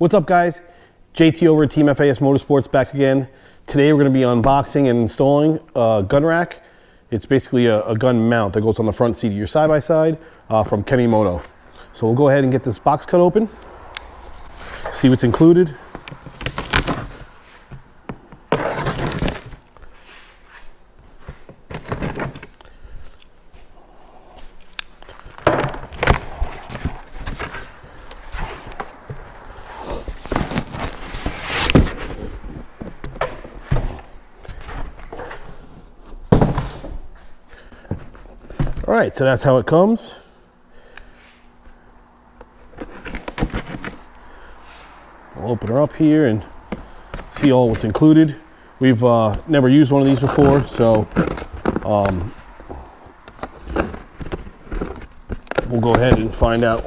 What's up, guys? JT over at Team FAS Motorsports back again. Today we're going to be unboxing and installing a gun rack. It's basically a gun mount that goes on the front seat of your side-by-side from Kemimoto. So we'll go ahead and get this box cut open, see what's included. All right, so that's how it comes. I'll open her up here and see all what's included. We've never used one of these before, so we'll go ahead and find out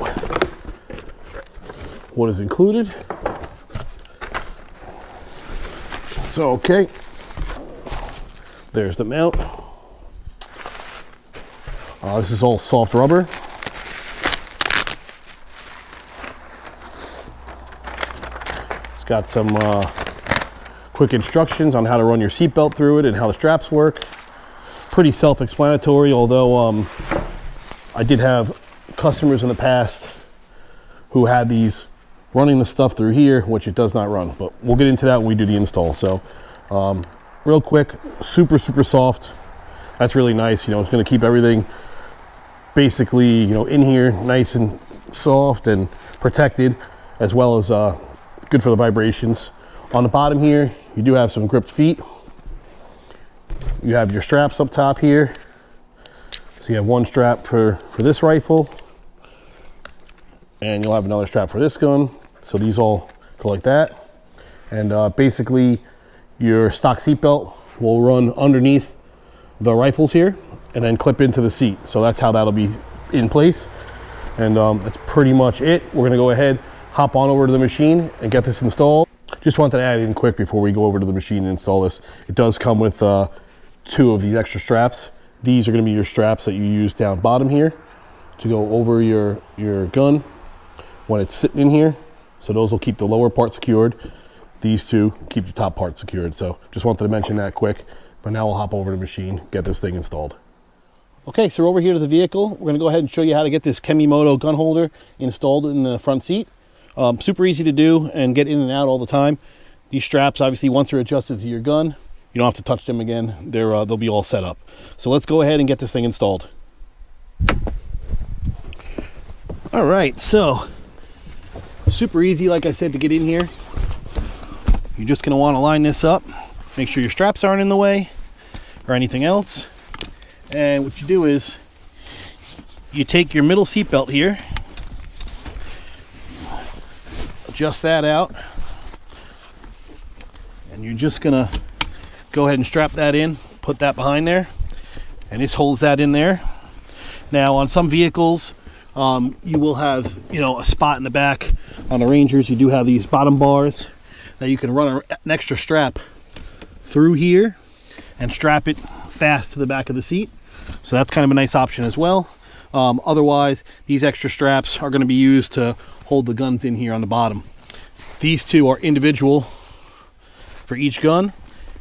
what is included. So, okay, there's the mount. This is all soft rubber. It's got some quick instructions on how to run your seatbelt through it and how the straps work. Pretty self-explanatory, although I did have customers in the past who had these running the stuff through here, which it does not run, but we'll get into that when we do the install. So real quick, super soft. That's really nice. You know, it's going to keep everything basically, you know, in here nice and soft and protected, as well as good for the vibrations. On the bottom here, you do have some gripped feet. You have your straps up top here. So you have one strap for this rifle, and you'll have another strap for this gun. So these all go like that. And basically your stock seatbelt will run underneath the rifles here and then clip into the seat. So that's how that'll be in place. And that's pretty much it. We're gonna go ahead, hop on over to the machine and get this installed. Just wanted to add in quick before we go over to the machine and install this. It does come with 2 of these extra straps. These are gonna be your straps that you use down bottom here to go over your gun when it's sitting in here. So those will keep the lower part secured. These 2 keep the top part secured. So just wanted to mention that quick. But now we'll hop over to the machine, get this thing installed. Okay, so we're over here to the vehicle. We're gonna go ahead and show you how to get this Kemimoto gun holder installed in the front seat. Super easy to do and get in and out all the time. These straps, obviously, once they're adjusted to your gun, you don't have to touch them again. They'll be all set up. So let's go ahead and get this thing installed. All right, so super easy, like I said, to get in here. You're just gonna wanna line this up. Make sure your straps aren't in the way or anything else. And what you do is you take your middle seat belt here, adjust that out, and you're just gonna go ahead and strap that in, put that behind there, and this holds that in there. Now on some vehicles, you will have, you know, a spot in the back. On the Rangers, you do have these bottom bars that you can run an extra strap through here and strap it fast to the back of the seat. So that's kind of a nice option as well. Otherwise, these extra straps are going to be used to hold the guns in here on the bottom. These 2 are individual for each gun,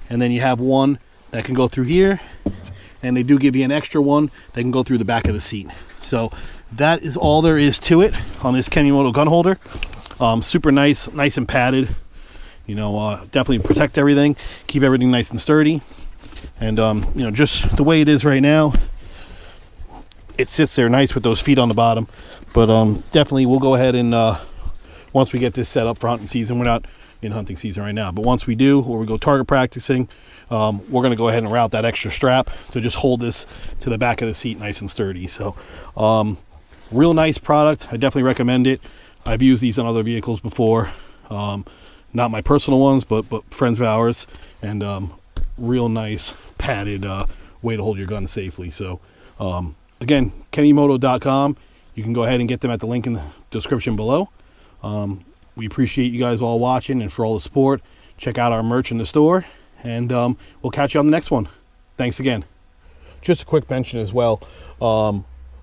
and then you have one that can go through here, and they do give you an extra one that can go through the back of the seat. So that is all there is to it on this Kemimoto gun holder. Super nice and padded. You know, definitely protect everything, keep everything nice and sturdy. And, you know, just the way it is right now, it sits there nice with those feet on the bottom. But definitely we'll go ahead and, once we get this set up for hunting season, we're not in hunting season right now, but once we do, or we go target practicing, we're going to go ahead and route that extra strap to just hold this to the back of the seat nice and sturdy. So, real nice product. I definitely recommend it. I've used these on other vehicles before. Not my personal ones, but friends of ours, and real nice padded way to hold your gun safely. So again, Kemimoto.com. You can go ahead and get them at the link in the description below. We appreciate you guys all watching and for all the support. Check out our merch in the store, and we'll catch you on the next one. Thanks again. Just a quick mention as well.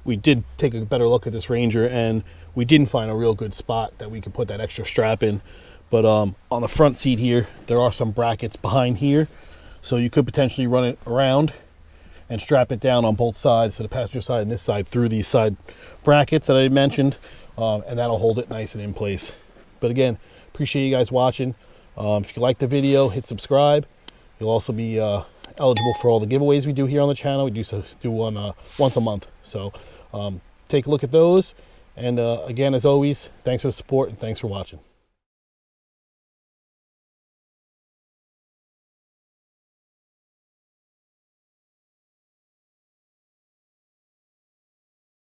we did take a better look at this Ranger, and we didn't find a real good spot that we could put that extra strap in. But on the front seat here, there are some brackets behind here, so you could potentially run it around and strap it down on both sides, so the passenger side and this side, through these side brackets that I mentioned, and that'll hold it nice and in place. But again, appreciate you guys watching. If you like the video, hit subscribe. You'll also be eligible for all the giveaways we do here on the channel. We do one once a month, so take a look at those. And again, as always, thanks for the support and thanks for watching.